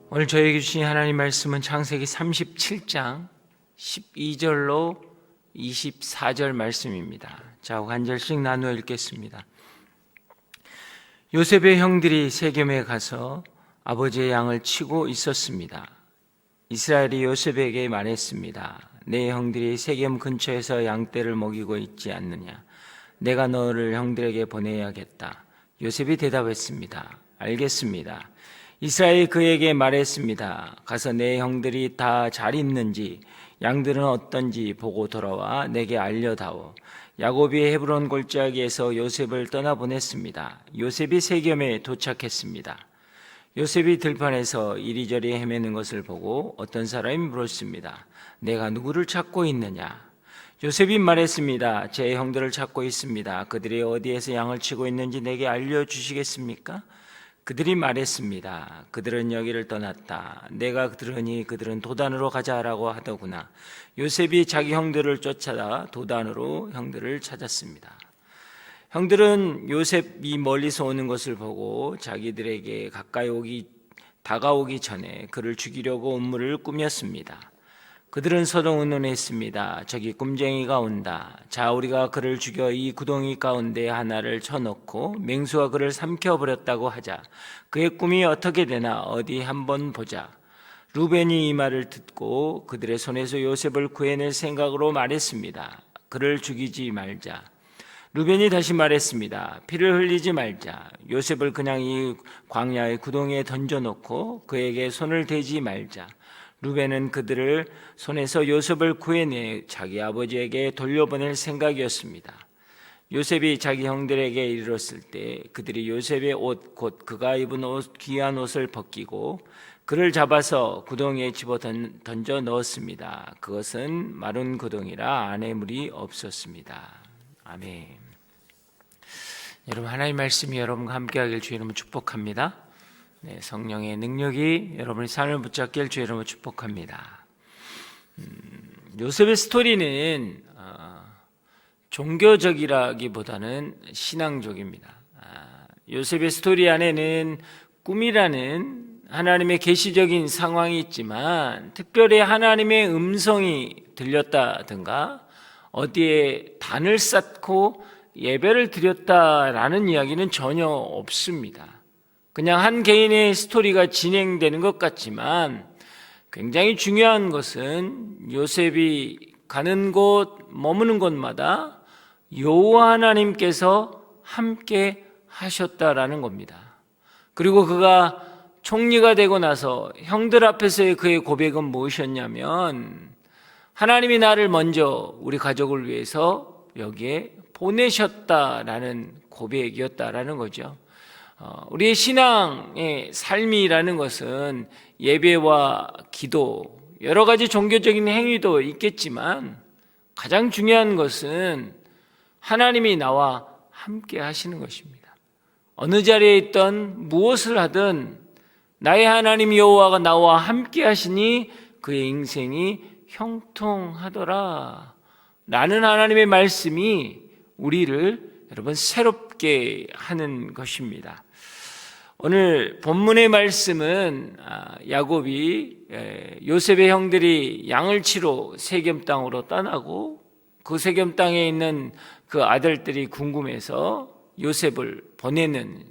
오늘 저에게 주신 하나님 말씀은 창세기 37장 12절로 24절 말씀입니다. 자, 한 절씩 나누어 읽겠습니다. 요셉의 형들이 세겜에 가서 아버지의 양을 치고 있었습니다. 이스라엘이 요셉에게 말했습니다. 내 형들이 세겜 근처에서 양떼를 먹이고 있지 않느냐? 내가 너를 형들에게 보내야겠다. 요셉이 대답했습니다. 알겠습니다. 이스라엘이 그에게 말했습니다. 가서 내 형들이 다 잘 있는지 양들은 어떤지 보고 돌아와 내게 알려다오. 야곱이 헤브론 골짜기에서 요셉을 떠나보냈습니다. 요셉이 세겜에 도착했습니다. 요셉이 들판에서 이리저리 헤매는 것을 보고 어떤 사람이 물었습니다. 내가 누구를 찾고 있느냐? 요셉이 말했습니다. 제 형들을 찾고 있습니다. 그들이 어디에서 양을 치고 있는지 내게 알려주시겠습니까? 그들이 말했습니다. 그들은 여기를 떠났다. 내가 들으니 그들은 도단으로 가자라고 하더구나. 요셉이 자기 형들을 쫓아다 도단으로 형들을 찾았습니다. 형들은 요셉이 멀리서 오는 것을 보고 자기들에게 다가오기 전에 그를 죽이려고 음모를 꾸몄습니다. 그들은 서동의논했습니다. 저기 꿈쟁이가 온다. 자, 우리가 그를 죽여 이 구덩이 가운데 하나를 쳐넣고 맹수가 그를 삼켜버렸다고 하자. 그의 꿈이 어떻게 되나 어디 한번 보자. 루벤이 이 말을 듣고 그들의 손에서 요셉을 구해낼 생각으로 말했습니다. 그를 죽이지 말자. 루벤이 다시 말했습니다. 피를 흘리지 말자. 요셉을 그냥 이 광야의 구덩이에 던져놓고 그에게 손을 대지 말자. 루벤은 그들을 손에서 요셉을 구해내 자기 아버지에게 돌려보낼 생각이었습니다. 요셉이 자기 형들에게 이르렀을 때 그들이 요셉의 옷 곧 그가 입은 귀한 옷을 벗기고 그를 잡아서 구덩이에 집어 던져 넣었습니다. 그것은 마른 구덩이라 안에 물이 없었습니다. 아멘. 여러분, 하나님의 말씀이 여러분과 함께하길 주의 이름으로 축복합니다. 네, 성령의 능력이 여러분의 삶을 붙잡길 주의 이름으로 축복합니다. 요셉의 스토리는 종교적이라기보다는 신앙적입니다. 요셉의 스토리 안에는 꿈이라는 하나님의 계시적인 상황이 있지만 특별히 하나님의 음성이 들렸다든가 어디에 단을 쌓고 예배를 드렸다라는 이야기는 전혀 없습니다. 그냥 한 개인의 스토리가 진행되는 것 같지만 굉장히 중요한 것은 요셉이 가는 곳, 머무는 곳마다 여호와 하나님께서 함께 하셨다라는 겁니다. 그리고 그가 총리가 되고 나서 형들 앞에서의 그의 고백은 무엇이었냐면 하나님이 나를 먼저 우리 가족을 위해서 여기에 보내셨다라는 고백이었다라는 거죠. 우리의 신앙의 삶이라는 것은 예배와 기도, 여러 가지 종교적인 행위도 있겠지만 가장 중요한 것은 하나님이 나와 함께 하시는 것입니다. 어느 자리에 있던 무엇을 하든 나의 하나님 여호와가 나와 함께 하시니 그의 인생이 형통하더라 라는 하나님의 말씀이 우리를 여러분 새롭게 하는 것입니다. 오늘 본문의 말씀은 야곱이 요셉의 형들이 양을 치러 세겜 땅으로 떠나고 그 세겜 땅에 있는 그 아들들이 궁금해서 요셉을 보내는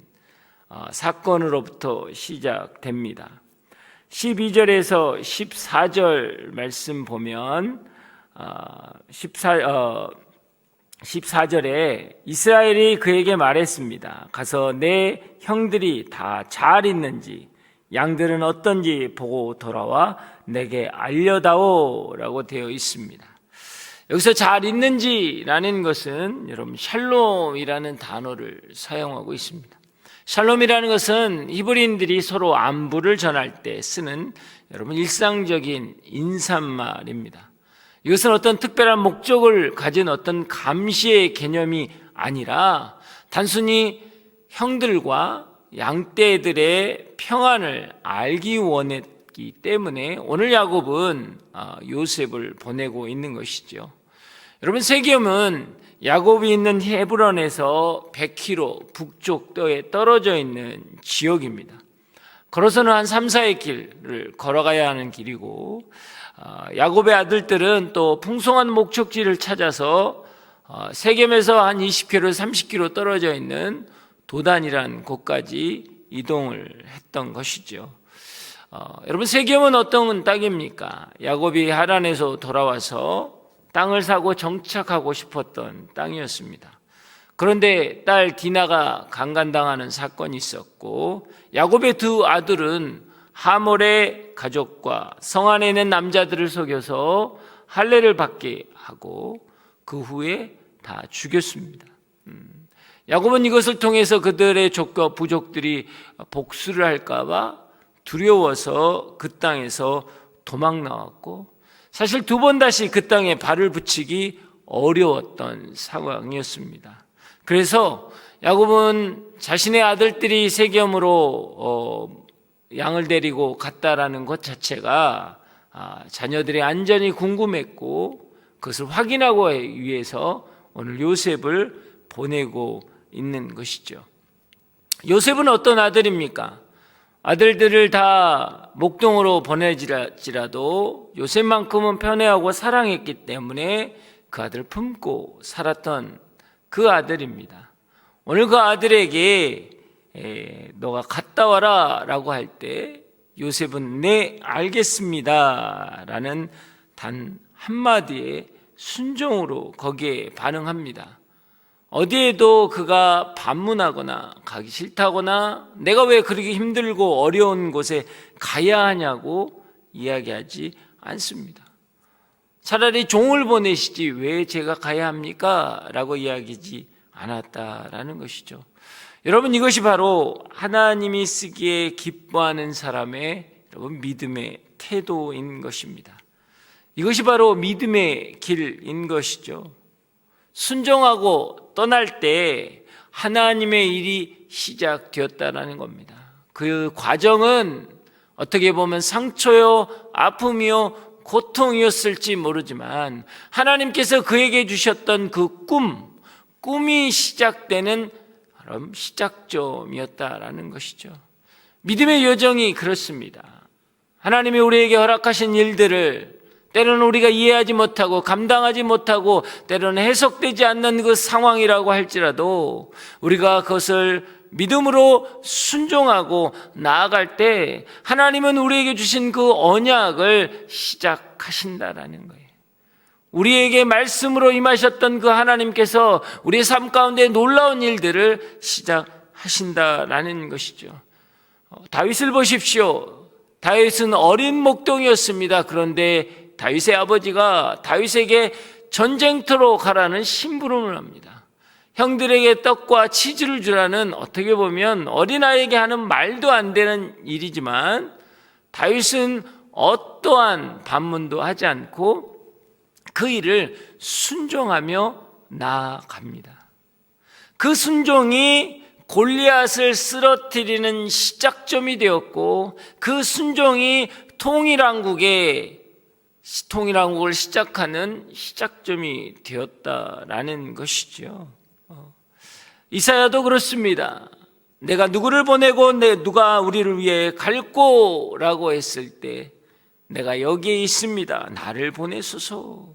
사건으로부터 시작됩니다. 12절에서 14절 말씀 보면 14절에 이스라엘이 그에게 말했습니다. 가서 내 형들이 다 잘 있는지 양들은 어떤지 보고 돌아와 내게 알려다오 라고 되어 있습니다. 여기서 잘 있는지라는 것은 여러분 샬롬이라는 단어를 사용하고 있습니다. 샬롬이라는 것은 히브리인들이 서로 안부를 전할 때 쓰는 여러분 일상적인 인사말입니다. 이것은 어떤 특별한 목적을 가진 어떤 감시의 개념이 아니라 단순히 형들과 양떼들의 평안을 알기 원했기 때문에 오늘 야곱은 요셉을 보내고 있는 것이죠. 여러분, 세겜은 야곱이 있는 헤브론에서 100km 북쪽에 떨어져 있는 지역입니다. 걸어서는 한 3, 4의 길을 걸어가야 하는 길이고, 야곱의 아들들은 또 풍성한 목적지를 찾아서 세겜에서 한 20km, 30km 떨어져 있는 도단이라는 곳까지 이동을 했던 것이죠. 여러분, 세겜은 어떤 땅입니까? 야곱이 하란에서 돌아와서 땅을 사고 정착하고 싶었던 땅이었습니다. 그런데 딸 디나가 강간당하는 사건이 있었고, 야곱의 두 아들은 하몰의 가족과 성 안에 있는 남자들을 속여서 할례를 받게 하고 그 후에 다 죽였습니다. 야곱은 이것을 통해서 그들의 족과 부족들이 복수를 할까봐 두려워서 그 땅에서 도망 나왔고, 사실 두 번 다시 그 땅에 발을 붙이기 어려웠던 상황이었습니다. 그래서 야곱은 자신의 아들들이 세겜으로 양을 데리고 갔다라는 것 자체가 자녀들의 안전이 궁금했고, 그것을 확인하기 위해서 오늘 요셉을 보내고 있는 것이죠. 요셉은 어떤 아들입니까? 아들들을 다 목동으로 보내지라도 요셉만큼은 편애하고 사랑했기 때문에 그 아들을 품고 살았던 그 아들입니다. 오늘 그 아들에게 너가 갔다 와라 라고 할 때 요셉은 네 알겠습니다 라는 단 한마디의 순종으로 거기에 반응합니다. 어디에도 그가 반문하거나 가기 싫다거나 내가 왜 그렇게 힘들고 어려운 곳에 가야 하냐고 이야기하지 않습니다. 차라리 종을 보내시지 왜 제가 가야 합니까? 라고 이야기하지 않았다라는 것이죠. 여러분, 이것이 바로 하나님이 쓰기에 기뻐하는 사람의 믿음의 태도인 것입니다. 이것이 바로 믿음의 길인 것이죠. 순종하고 떠날 때 하나님의 일이 시작되었다는 겁니다. 그 과정은 어떻게 보면 상처요, 아픔이요, 고통이었을지 모르지만 하나님께서 그에게 주셨던 그 꿈이 시작되는 시작점이었다라는 것이죠. 믿음의 여정이 그렇습니다. 하나님이 우리에게 허락하신 일들을 때로는 우리가 이해하지 못하고 감당하지 못하고 때로는 해석되지 않는 그 상황이라고 할지라도 우리가 그것을 믿음으로 순종하고 나아갈 때 하나님은 우리에게 주신 그 언약을 시작하신다라는 거예요. 우리에게 말씀으로 임하셨던 그 하나님께서 우리의 삶 가운데 놀라운 일들을 시작하신다라는 것이죠. 다윗을 보십시오. 다윗은 어린 목동이었습니다. 그런데 다윗의 아버지가 다윗에게 전쟁터로 가라는 심부름을 합니다. 형들에게 떡과 치즈를 주라는, 어떻게 보면 어린아이에게 하는 말도 안 되는 일이지만 다윗은 어떠한 반문도 하지 않고 그 일을 순종하며 나아갑니다. 그 순종이 골리앗을 쓰러뜨리는 시작점이 되었고, 그 순종이 통일왕국을 시작하는 시작점이 되었다라는 것이죠. 이사야도 그렇습니다. 내가 누구를 보내고 누가 우리를 위해 갈꼬라고 했을 때 내가 여기에 있습니다. 나를 보내소서.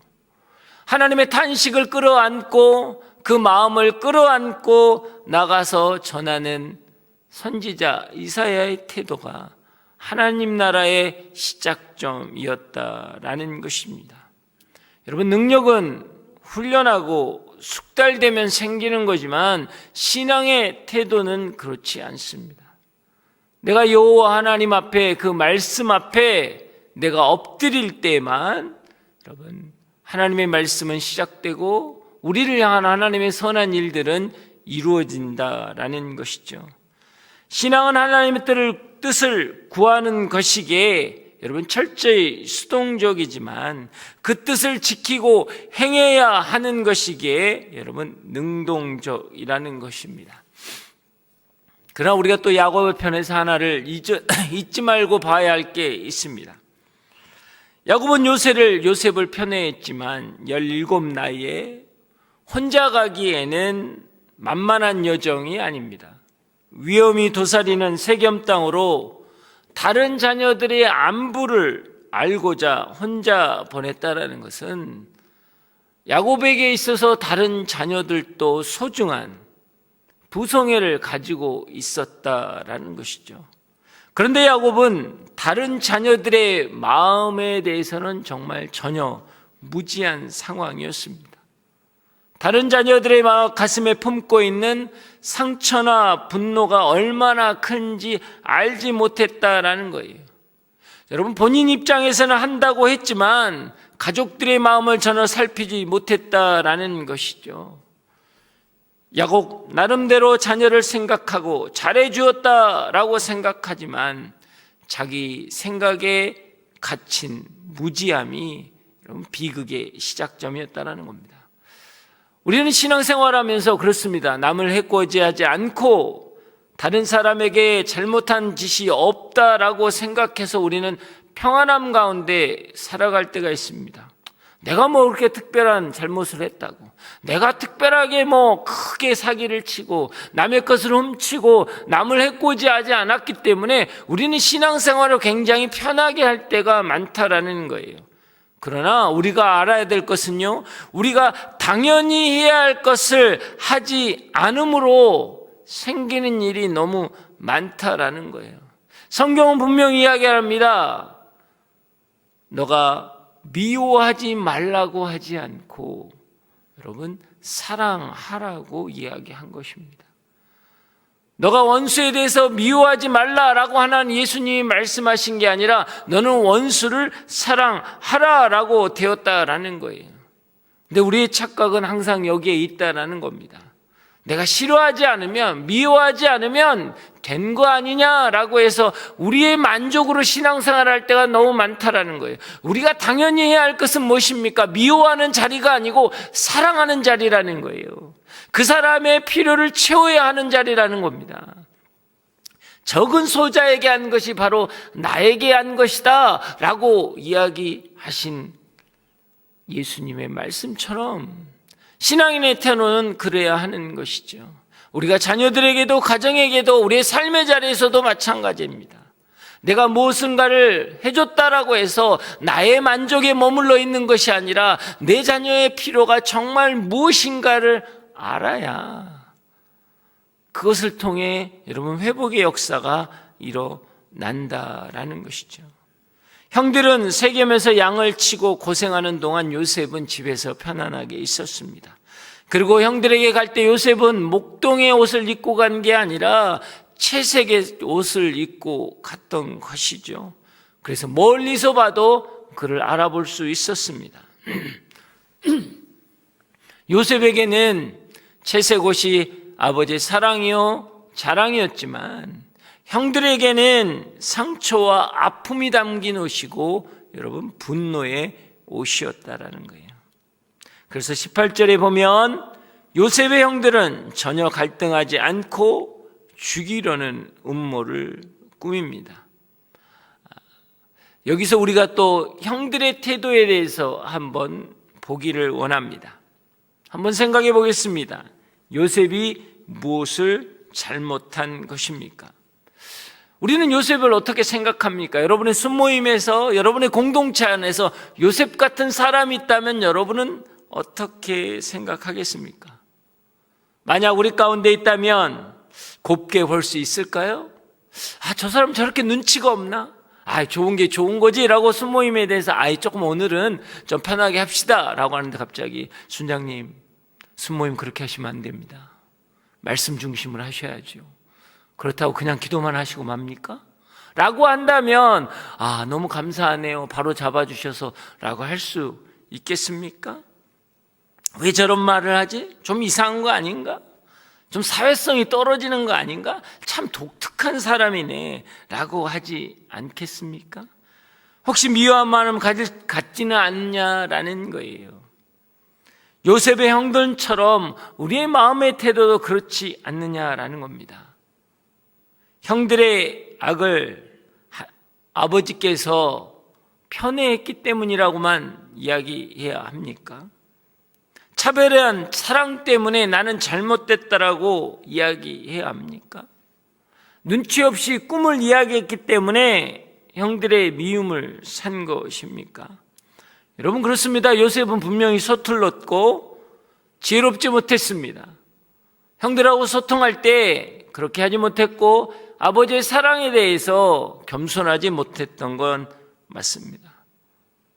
하나님의 탄식을 끌어안고 그 마음을 끌어안고 나가서 전하는 선지자 이사야의 태도가 하나님 나라의 시작점이었다라는 것입니다. 여러분, 능력은 훈련하고 숙달되면 생기는 거지만 신앙의 태도는 그렇지 않습니다. 내가 여호와 하나님 앞에, 그 말씀 앞에 내가 엎드릴 때만 여러분 하나님의 말씀은 시작되고 우리를 향한 하나님의 선한 일들은 이루어진다라는 것이죠. 신앙은 하나님의 뜻을 구하는 것이기에 여러분 철저히 수동적이지만 그 뜻을 지키고 행해야 하는 것이기에 여러분 능동적이라는 것입니다. 그러나 우리가 또 야곱의 편에서 하나를 잊지 말고 봐야 할 게 있습니다. 야곱은 요셉을 편애했지만 17 나이에 혼자 가기에는 만만한 여정이 아닙니다. 위험이 도사리는 세겜 땅으로 다른 자녀들의 안부를 알고자 혼자 보냈다라는 것은 야곱에게 있어서 다른 자녀들도 소중한 부성애를 가지고 있었다라는 것이죠. 그런데 야곱은 다른 자녀들의 마음에 대해서는 정말 전혀 무지한 상황이었습니다. 다른 자녀들의 가슴에 품고 있는 상처나 분노가 얼마나 큰지 알지 못했다라는 거예요. 여러분, 본인 입장에서는 한다고 했지만 가족들의 마음을 전혀 살피지 못했다라는 것이죠. 야곱 나름대로 자녀를 생각하고 잘해주었다라고 생각하지만 자기 생각에 갇힌 무지함이 비극의 시작점이었다라는 겁니다. 우리는 신앙생활하면서 그렇습니다. 남을 해코지하지 않고 다른 사람에게 잘못한 짓이 없다라고 생각해서 우리는 평안함 가운데 살아갈 때가 있습니다. 내가 뭐 그렇게 특별한 잘못을 했다고, 내가 특별하게 뭐 크게 사기를 치고 남의 것을 훔치고 남을 해코지하지 않았기 때문에 우리는 신앙생활을 굉장히 편하게 할 때가 많다라는 거예요. 그러나 우리가 알아야 될 것은요, 우리가 당연히 해야 할 것을 하지 않음으로 생기는 일이 너무 많다라는 거예요. 성경은 분명히 이야기합니다. 너가 미워하지 말라고 하지 않고 여러분 사랑하라고 이야기한 것입니다. 너가 원수에 대해서 미워하지 말라라고 하는 예수님이 말씀하신 게 아니라 너는 원수를 사랑하라라고 되었다라는 거예요. 근데 우리의 착각은 항상 여기에 있다라는 겁니다. 내가 싫어하지 않으면, 미워하지 않으면 된 거 아니냐라고 해서 우리의 만족으로 신앙생활을 할 때가 너무 많다라는 거예요. 우리가 당연히 해야 할 것은 무엇입니까? 미워하는 자리가 아니고 사랑하는 자리라는 거예요. 그 사람의 필요를 채워야 하는 자리라는 겁니다. 적은 소자에게 한 것이 바로 나에게 한 것이다 라고 이야기하신 예수님의 말씀처럼 신앙인의 태도는 그래야 하는 것이죠. 우리가 자녀들에게도 가정에게도 우리의 삶의 자리에서도 마찬가지입니다. 내가 무엇인가를 해줬다라고 해서 나의 만족에 머물러 있는 것이 아니라 내 자녀의 필요가 정말 무엇인가를 알아야 그것을 통해 여러분 회복의 역사가 일어난다라는 것이죠. 형들은 세겜에서 양을 치고 고생하는 동안 요셉은 집에서 편안하게 있었습니다. 그리고 형들에게 갈 때 요셉은 목동의 옷을 입고 간 게 아니라 채색의 옷을 입고 갔던 것이죠. 그래서 멀리서 봐도 그를 알아볼 수 있었습니다. 요셉에게는 채색 옷이 아버지의 사랑이요 자랑이었지만 형들에게는 상처와 아픔이 담긴 옷이고 여러분 분노의 옷이었다라는 거예요. 그래서 18절에 보면 요셉의 형들은 전혀 갈등하지 않고 죽이려는 음모를 꾸밉니다. 여기서 우리가 또 형들의 태도에 대해서 한번 보기를 원합니다. 한번 생각해 보겠습니다. 요셉이 무엇을 잘못한 것입니까? 우리는 요셉을 어떻게 생각합니까? 여러분의 순모임에서, 여러분의 공동체 안에서 요셉 같은 사람이 있다면 여러분은 어떻게 생각하겠습니까? 만약 우리 가운데 있다면 곱게 볼 수 있을까요? 저 사람 저렇게 눈치가 없나? 좋은 게 좋은 거지 라고 순모임에 대해서 조금 오늘은 좀 편하게 합시다 라고 하는데 갑자기 순장님 순모임 그렇게 하시면 안 됩니다. 말씀 중심으로 하셔야죠. 그렇다고 그냥 기도만 하시고 맙니까? 라고 한다면 너무 감사하네요. 바로 잡아주셔서 라고 할 수 있겠습니까? 왜 저런 말을 하지? 좀 이상한 거 아닌가? 좀 사회성이 떨어지는 거 아닌가? 참 독특한 사람이네 라고 하지 않겠습니까? 혹시 미워한 마음 갖지는 않냐라는 거예요. 요셉의 형들처럼 우리의 마음의 태도도 그렇지 않느냐라는 겁니다. 형들의 악을 아버지께서 편애했기 때문이라고만 이야기해야 합니까? 차별한 사랑 때문에 나는 잘못됐다라고 이야기해야 합니까? 눈치 없이 꿈을 이야기했기 때문에 형들의 미움을 산 것입니까? 여러분, 그렇습니다. 요셉은 분명히 서툴렀고 지혜롭지 못했습니다. 형들하고 소통할 때 그렇게 하지 못했고 아버지의 사랑에 대해서 겸손하지 못했던 건 맞습니다.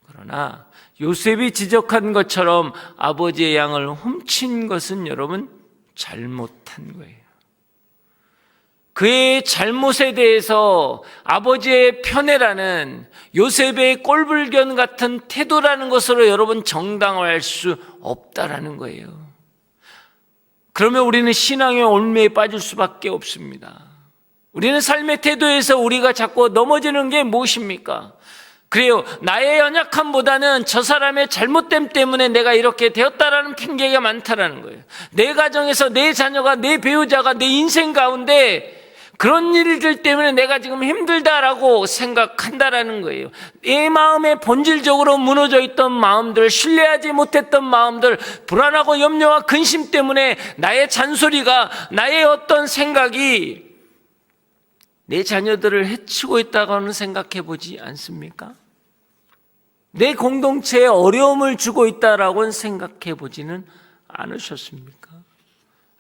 그러나 요셉이 지적한 것처럼 아버지의 양을 훔친 것은 여러분 잘못한 거예요. 그의 잘못에 대해서 아버지의 편애라는 요셉의 꼴불견 같은 태도라는 것으로 여러분 정당화할 수 없다라는 거예요. 그러면 우리는 신앙의 올매에 빠질 수밖에 없습니다. 우리는 삶의 태도에서 우리가 자꾸 넘어지는 게 무엇입니까? 그래요, 나의 연약함보다는 저 사람의 잘못됨 때문에 내가 이렇게 되었다라는 핑계가 많다라는 거예요. 내 가정에서 내 자녀가, 내 배우자가 내 인생 가운데 그런 일들 때문에 내가 지금 힘들다라고 생각한다라는 거예요. 내 마음에 본질적으로 무너져 있던 마음들, 신뢰하지 못했던 마음들, 불안하고 염려와 근심 때문에 나의 잔소리가, 나의 어떤 생각이 내 자녀들을 해치고 있다고는 생각해 보지 않습니까? 내 공동체에 어려움을 주고 있다라고는 생각해 보지는 않으셨습니까?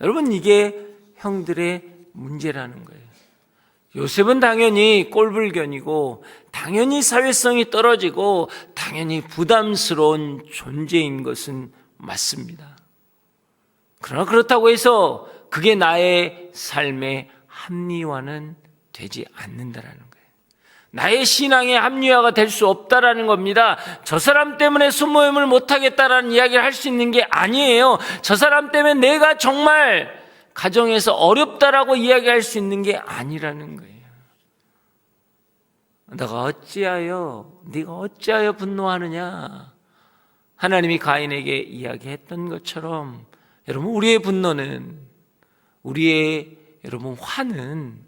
여러분, 이게 형들의 문제라는 거예요. 요셉은 당연히 꼴불견이고 당연히 사회성이 떨어지고 당연히 부담스러운 존재인 것은 맞습니다. 그러나 그렇다고 해서 그게 나의 삶의 합리화는 되지 않는다라는 거예요. 나의 신앙의 합리화가 될 수 없다라는 겁니다. 저 사람 때문에 순모임을 못하겠다라는 이야기를 할 수 있는 게 아니에요. 저 사람 때문에 내가 정말 가정에서 어렵다라고 이야기할 수 있는 게 아니라는 거예요. 네가 어찌하여 분노하느냐? 하나님이 가인에게 이야기했던 것처럼 여러분, 우리의 분노는, 우리의 여러분 화는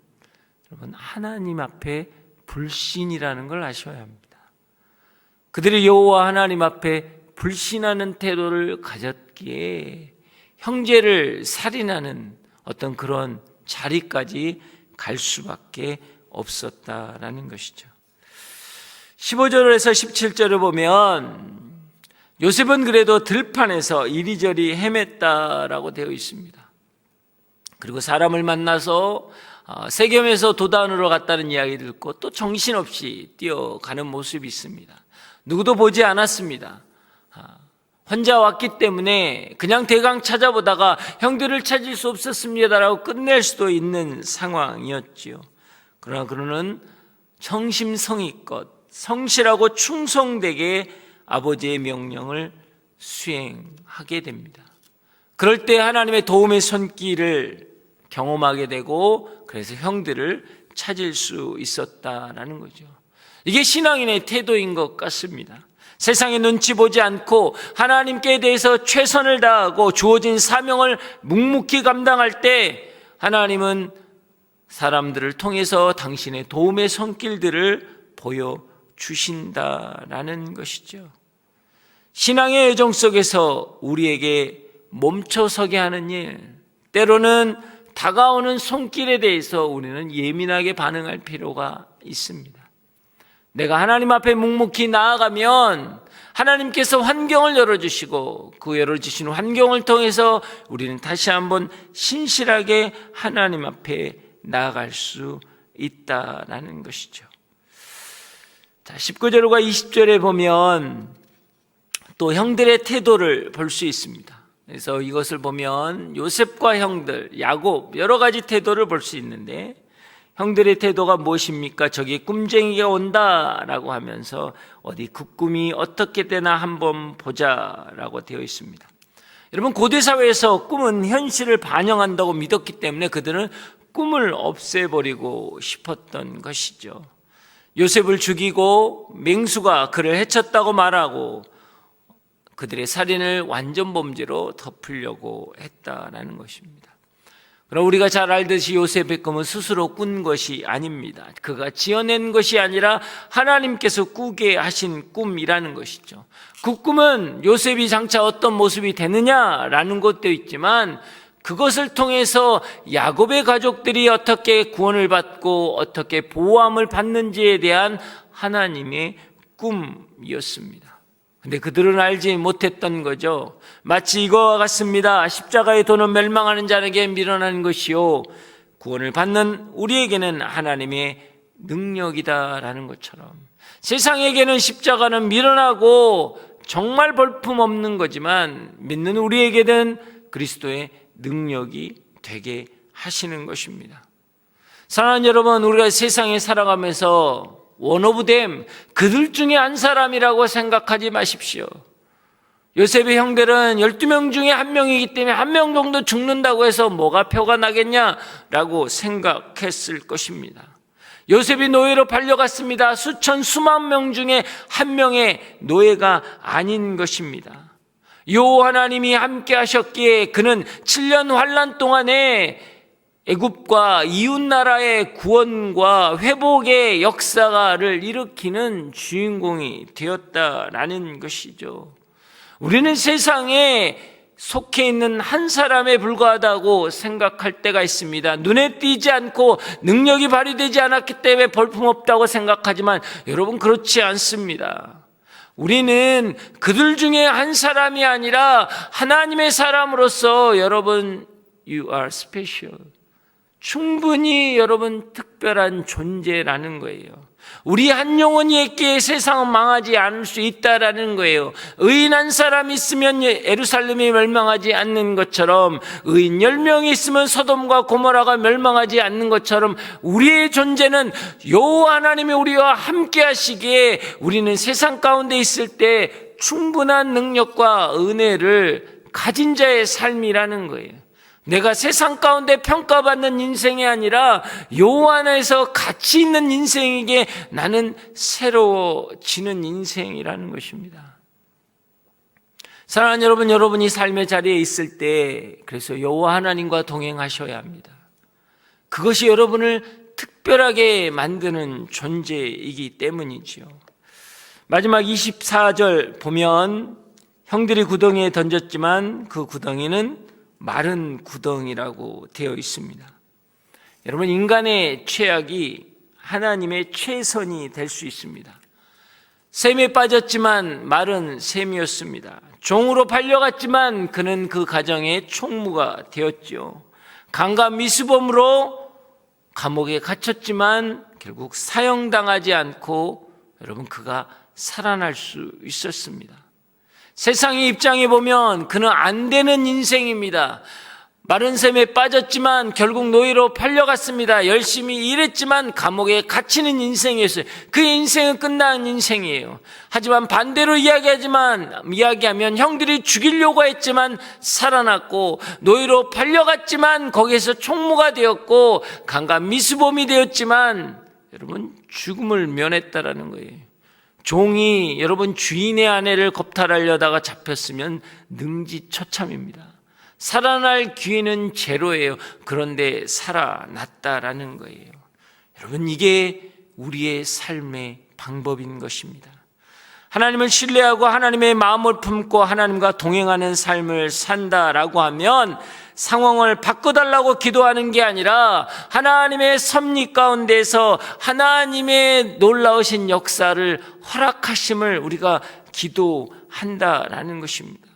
여러분 하나님 앞에 불신이라는 걸 아셔야 합니다. 그들이 여호와 하나님 앞에 불신하는 태도를 가졌기에 형제를 살인하는 어떤 그런 자리까지 갈 수밖에 없었다라는 것이죠. 15절에서 17절을 보면 요셉은 그래도 들판에서 이리저리 헤맸다라고 되어 있습니다. 그리고 사람을 만나서 세겜에서 도단으로 갔다는 이야기 듣고 또 정신없이 뛰어가는 모습이 있습니다. 누구도 보지 않았습니다. 혼자 왔기 때문에 그냥 대강 찾아보다가 형들을 찾을 수 없었습니다라고 끝낼 수도 있는 상황이었지요. 그러나 그는 성심성의껏 성실하고 충성되게 아버지의 명령을 수행하게 됩니다. 그럴 때 하나님의 도움의 손길을 경험하게 되고 그래서 형들을 찾을 수 있었다라는 거죠. 이게 신앙인의 태도인 것 같습니다. 세상에 눈치 보지 않고 하나님께 대해서 최선을 다하고 주어진 사명을 묵묵히 감당할 때 하나님은 사람들을 통해서 당신의 도움의 손길들을 보여주신다라는 것이죠. 신앙의 여정 속에서 우리에게 멈춰서게 하는 일, 때로는 다가오는 손길에 대해서 우리는 예민하게 반응할 필요가 있습니다. 내가 하나님 앞에 묵묵히 나아가면 하나님께서 환경을 열어주시고 그 열어주신 환경을 통해서 우리는 다시 한번 신실하게 하나님 앞에 나아갈 수 있다라는 것이죠. 자, 19절과 20절에 보면 또 형들의 태도를 볼 수 있습니다. 그래서 이것을 보면 요셉과 형들, 야곱 여러 가지 태도를 볼 수 있는데 형들의 태도가 무엇입니까? 저기 꿈쟁이가 온다라고 하면서 어디 그 꿈이 어떻게 되나 한번 보자라고 되어 있습니다. 여러분, 고대 사회에서 꿈은 현실을 반영한다고 믿었기 때문에 그들은 꿈을 없애버리고 싶었던 것이죠. 요셉을 죽이고 맹수가 그를 해쳤다고 말하고 그들의 살인을 완전 범죄로 덮으려고 했다라는 것입니다. 그럼 우리가 잘 알듯이 요셉의 꿈은 스스로 꾼 것이 아닙니다. 그가 지어낸 것이 아니라 하나님께서 꾸게 하신 꿈이라는 것이죠. 그 꿈은 요셉이 장차 어떤 모습이 되느냐라는 것도 있지만 그것을 통해서 야곱의 가족들이 어떻게 구원을 받고 어떻게 보호함을 받는지에 대한 하나님의 꿈이었습니다. 근데 그들은 알지 못했던 거죠. 마치 이거와 같습니다. 십자가의 도는 멸망하는 자에게 미련한 것이요 구원을 받는 우리에게는 하나님의 능력이다라는 것처럼 세상에게는 십자가는 미련하고 정말 볼품없는 거지만 믿는 우리에게는 그리스도의 능력이 되게 하시는 것입니다. 사랑하는 여러분, 우리가 세상에 살아가면서 원 오브 댐, 그들 중에 한 사람이라고 생각하지 마십시오. 요셉의 형들은 12명 중에 한 명이기 때문에 한 명 정도 죽는다고 해서 뭐가 표가 나겠냐라고 생각했을 것입니다. 요셉이 노예로 팔려갔습니다. 수만 명 중에 한 명의 노예가 아닌 것입니다. 요 하나님이 함께 하셨기에 그는 7년 환란 동안에 애굽과 이웃나라의 구원과 회복의 역사를 일으키는 주인공이 되었다라는 것이죠. 우리는 세상에 속해 있는 한 사람에 불과하다고 생각할 때가 있습니다. 눈에 띄지 않고 능력이 발휘되지 않았기 때문에 볼품없다고 생각하지만 여러분, 그렇지 않습니다. 우리는 그들 중에 한 사람이 아니라 하나님의 사람으로서 여러분, you are special. 충분히 여러분 특별한 존재라는 거예요. 우리 한 영혼이 있기에 세상은 망하지 않을 수 있다라는 거예요. 의인 한 사람이 있으면 예루살렘이 멸망하지 않는 것처럼, 의인 10명이 있으면 소돔과 고모라가 멸망하지 않는 것처럼 우리의 존재는 여호와 하나님이 우리와 함께 하시기에 우리는 세상 가운데 있을 때 충분한 능력과 은혜를 가진 자의 삶이라는 거예요. 내가 세상 가운데 평가받는 인생이 아니라 여호와 안에서 가치 있는 인생에게 나는 새로워지는 인생이라는 것입니다. 사랑하는 여러분, 여러분이 삶의 자리에 있을 때 그래서 여호와 하나님과 동행하셔야 합니다. 그것이 여러분을 특별하게 만드는 존재이기 때문이지요. 마지막 24절 보면 형들이 구덩이에 던졌지만 그 구덩이는 마른 구덩이라고 되어 있습니다. 여러분, 인간의 최악이 하나님의 최선이 될 수 있습니다. 셈에 빠졌지만 마른 셈이었습니다. 종으로 팔려갔지만 그는 그 가정의 총무가 되었죠. 강과 미수범으로 감옥에 갇혔지만 결국 사형당하지 않고 여러분, 그가 살아날 수 있었습니다. 세상의 입장에 보면 그는 안 되는 인생입니다. 마른 셈에 빠졌지만 결국 노예로 팔려갔습니다. 열심히 일했지만 감옥에 갇히는 인생이었어요. 그 인생은 끝난 인생이에요. 하지만 반대로 이야기하면 형들이 죽이려고 했지만 살아났고, 노예로 팔려갔지만 거기에서 총무가 되었고, 강간 미수범이 되었지만 여러분, 죽음을 면했다라는 거예요. 종이 여러분 주인의 아내를 겁탈하려다가 잡혔으면 능지처참입니다. 살아날 기회는 제로예요. 그런데 살아났다라는 거예요. 여러분, 이게 우리의 삶의 방법인 것입니다. 하나님을 신뢰하고 하나님의 마음을 품고 하나님과 동행하는 삶을 산다라고 하면 상황을 바꿔달라고 기도하는 게 아니라 하나님의 섭리 가운데서 하나님의 놀라우신 역사를 허락하심을 우리가 기도한다라는 것입니다.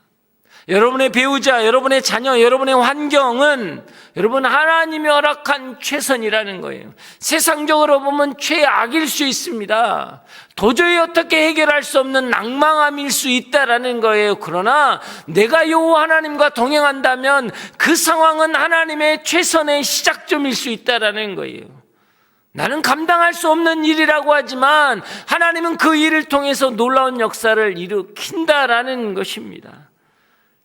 여러분의 배우자, 여러분의 자녀, 여러분의 환경은 여러분 하나님이 허락한 최선이라는 거예요. 세상적으로 보면 최악일 수 있습니다. 도저히 어떻게 해결할 수 없는 낭망함일 수 있다라는 거예요. 그러나 내가 여호와 하나님과 동행한다면 그 상황은 하나님의 최선의 시작점일 수 있다라는 거예요. 나는 감당할 수 없는 일이라고 하지만 하나님은 그 일을 통해서 놀라운 역사를 일으킨다라는 것입니다.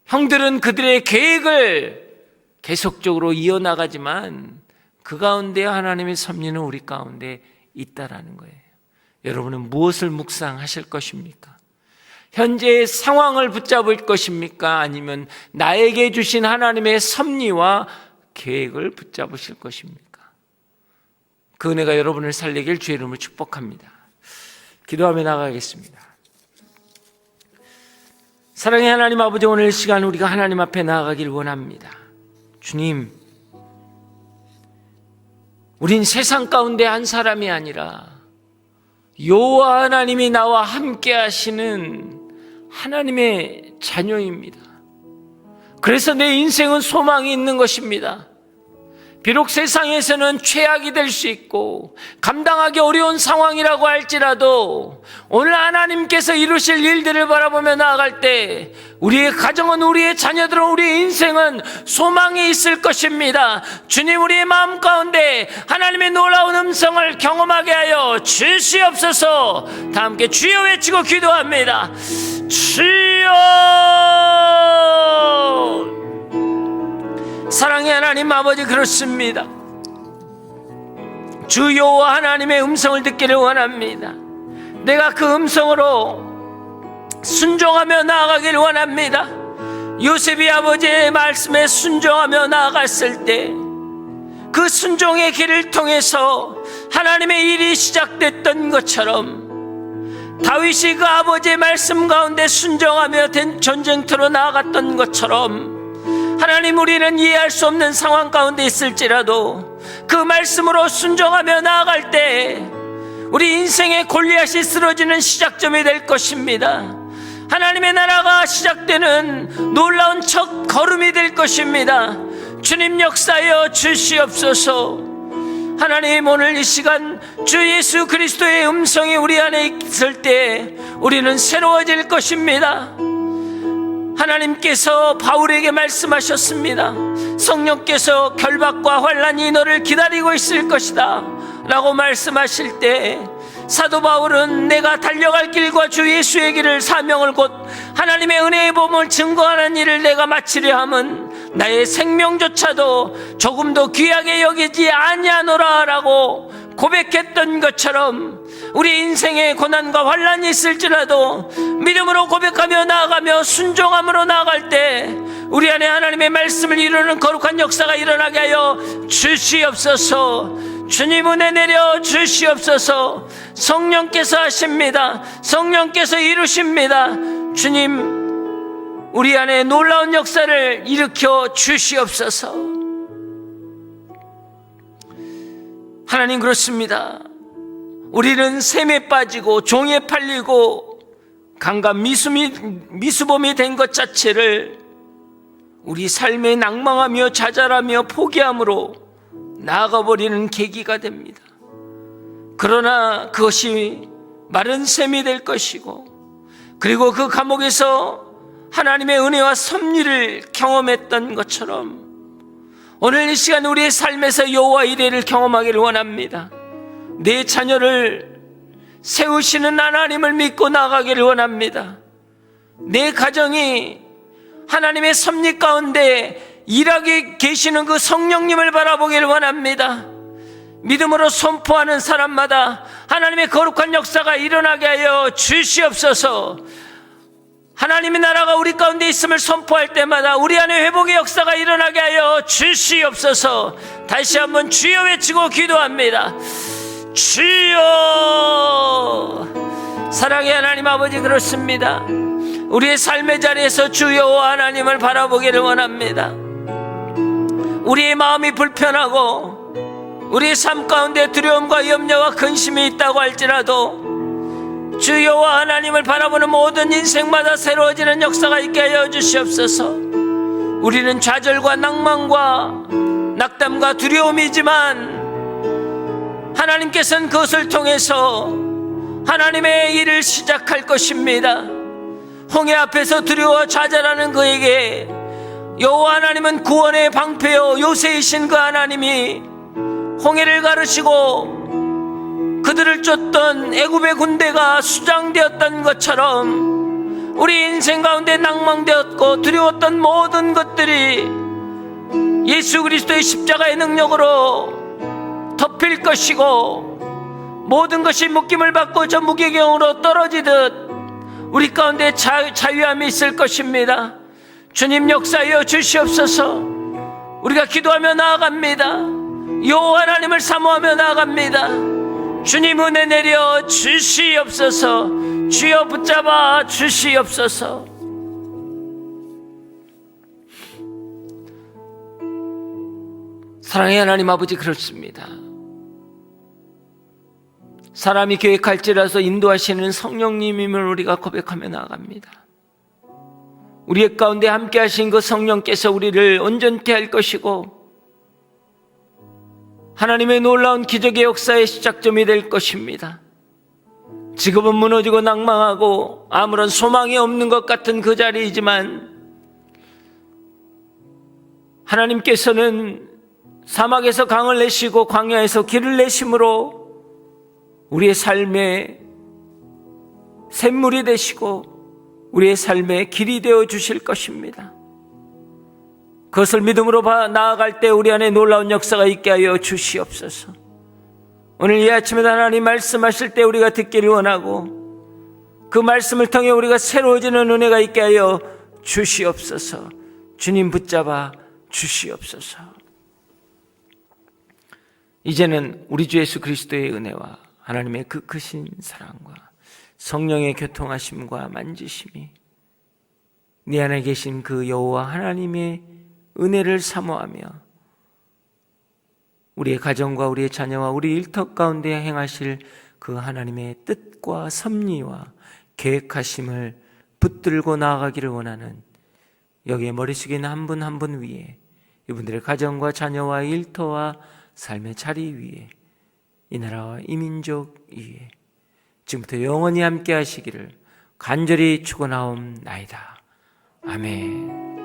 형들은 그들의 계획을 계속적으로 이어나가지만 그 가운데 하나님의 섭리는 우리 가운데 있다라는 거예요. 여러분은 무엇을 묵상하실 것입니까? 현재의 상황을 붙잡을 것입니까? 아니면 나에게 주신 하나님의 섭리와 계획을 붙잡으실 것입니까? 그 은혜가 여러분을 살리길 주의 이름으로 축복합니다. 기도하며 나가겠습니다. 사랑의 하나님 아버지, 오늘 시간 우리가 하나님 앞에 나아가길 원합니다. 주님, 우린 세상 가운데 한 사람이 아니라 여호와 하나님이 나와 함께 하시는 하나님의 자녀입니다. 그래서 내 인생은 소망이 있는 것입니다. 비록 세상에서는 최악이 될 수 있고 감당하기 어려운 상황이라고 할지라도 오늘 하나님께서 이루실 일들을 바라보며 나아갈 때 우리의 가정은, 우리의 자녀들은, 우리의 인생은 소망이 있을 것입니다. 주님, 우리의 마음 가운데 하나님의 놀라운 음성을 경험하게 하여 주시옵소서. 다 함께 주여 외치고 기도합니다. 주여! 사랑의 하나님 아버지, 그렇습니다. 주 여호와 하나님의 음성을 듣기를 원합니다. 내가 그 음성으로 순종하며 나아가기를 원합니다. 요셉이 아버지의 말씀에 순종하며 나아갔을 때 그 순종의 길을 통해서 하나님의 일이 시작됐던 것처럼, 다윗이 그 아버지의 말씀 가운데 순종하며 된 전쟁터로 나아갔던 것처럼, 하나님, 우리는 이해할 수 없는 상황 가운데 있을지라도 그 말씀으로 순종하며 나아갈 때 우리 인생의 골리앗이 쓰러지는 시작점이 될 것입니다. 하나님의 나라가 시작되는 놀라운 첫 걸음이 될 것입니다. 주님, 역사하여 주시옵소서. 하나님, 오늘 이 시간 주 예수 그리스도의 음성이 우리 안에 있을 때 우리는 새로워질 것입니다. 하나님께서 바울에게 말씀하셨습니다. 성령께서 결박과 환난이 너를 기다리고 있을 것이다 라고 말씀하실 때 사도 바울은 내가 달려갈 길과 주 예수의 길을, 사명을, 곧 하나님의 은혜의 몸을 증거하는 일을 내가 마치려 함은 나의 생명조차도 조금도 귀하게 여기지 아니하노라 라고 고백했던 것처럼, 우리 인생에 고난과 환난이 있을지라도 믿음으로 고백하며 나아가며 순종함으로 나아갈 때 우리 안에 하나님의 말씀을 이루는 거룩한 역사가 일어나게 하여 주시옵소서. 주님, 은혜 내려 주시옵소서. 성령께서 하십니다. 성령께서 이루십니다. 주님, 우리 안에 놀라운 역사를 일으켜 주시옵소서. 하나님, 그렇습니다. 우리는 셈에 빠지고 종에 팔리고 강간 미수범이 된 것 자체를 우리 삶에 낭망하며 좌절하며 포기함으로 나아가버리는 계기가 됩니다. 그러나 그것이 마른 셈이 될 것이고, 그리고 그 감옥에서 하나님의 은혜와 섭리를 경험했던 것처럼 오늘 이 시간 우리의 삶에서 여호와 이레를 경험하기를 원합니다. 내 자녀를 세우시는 하나님을 믿고 나아가기를 원합니다. 내 가정이 하나님의 섭리 가운데 일하게 계시는 그 성령님을 바라보기를 원합니다. 믿음으로 선포하는 사람마다 하나님의 거룩한 역사가 일어나게 하여 주시옵소서. 하나님의 나라가 우리 가운데 있음을 선포할 때마다 우리 안에 회복의 역사가 일어나게 하여 주시옵소서. 다시 한번 주여 외치고 기도합니다. 주여! 사랑의 하나님 아버지, 그렇습니다. 우리의 삶의 자리에서 주 여호와 하나님을 바라보기를 원합니다. 우리의 마음이 불편하고 우리의 삶 가운데 두려움과 염려와 근심이 있다고 할지라도 주 여호와 하나님을 바라보는 모든 인생마다 새로워지는 역사가 있게 하여 주시옵소서. 우리는 좌절과 낭만과 낙담과 두려움이지만 하나님께서는 그것을 통해서 하나님의 일을 시작할 것입니다. 홍해 앞에서 두려워 좌절하는 그에게 여호와 하나님은 구원의 방패요 요새이신 그 하나님이 홍해를 가르시고 그들을 쫓던 애굽의 군대가 수장되었던 것처럼 우리 인생 가운데 낭망되었고 두려웠던 모든 것들이 예수 그리스도의 십자가의 능력으로 덮일 것이고, 모든 것이 묶임을 받고 저 무게경으로 떨어지듯 우리 가운데 자유함이 있을 것입니다. 주님, 역사하여 주시옵소서. 우리가 기도하며 나아갑니다. 여호와 하나님을 사모하며 나아갑니다. 주님, 은혜 내려 주시옵소서. 주여 붙잡아 주시옵소서. 사랑의 하나님 아버지, 그렇습니다. 사람이 계획할지라서 인도하시는 성령님임을 우리가 고백하며 나아갑니다. 우리의 가운데 함께 하신 그 성령께서 우리를 온전케 할 것이고 하나님의 놀라운 기적의 역사의 시작점이 될 것입니다. 지금은 무너지고 낭망하고 아무런 소망이 없는 것 같은 그 자리이지만 하나님께서는 사막에서 강을 내시고 광야에서 길을 내심으로 우리의 삶의 샘물이 되시고 우리의 삶의 길이 되어 주실 것입니다. 그것을 믿음으로 나아갈 때 우리 안에 놀라운 역사가 있게 하여 주시옵소서. 오늘 이 아침에 하나님 말씀하실 때 우리가 듣기를 원하고 그 말씀을 통해 우리가 새로워지는 은혜가 있게 하여 주시옵소서. 주님 붙잡아 주시옵소서. 이제는 우리 주 예수 그리스도의 은혜와 하나님의 그 크신 사랑과 성령의 교통하심과 만지심이 네 안에 계신 그 여호와 하나님의 은혜를 사모하며 우리의 가정과 우리의 자녀와 우리 일터 가운데 행하실 그 하나님의 뜻과 섭리와 계획하심을 붙들고 나아가기를 원하는 여기에 머릿속에 있는 한 분 한 분 위에 이분들의 가정과 자녀와 일터와 삶의 자리 위에 이 나라와 이 민족 위에 지금부터 영원히 함께 하시기를 간절히 축원하옵나이다. 아멘.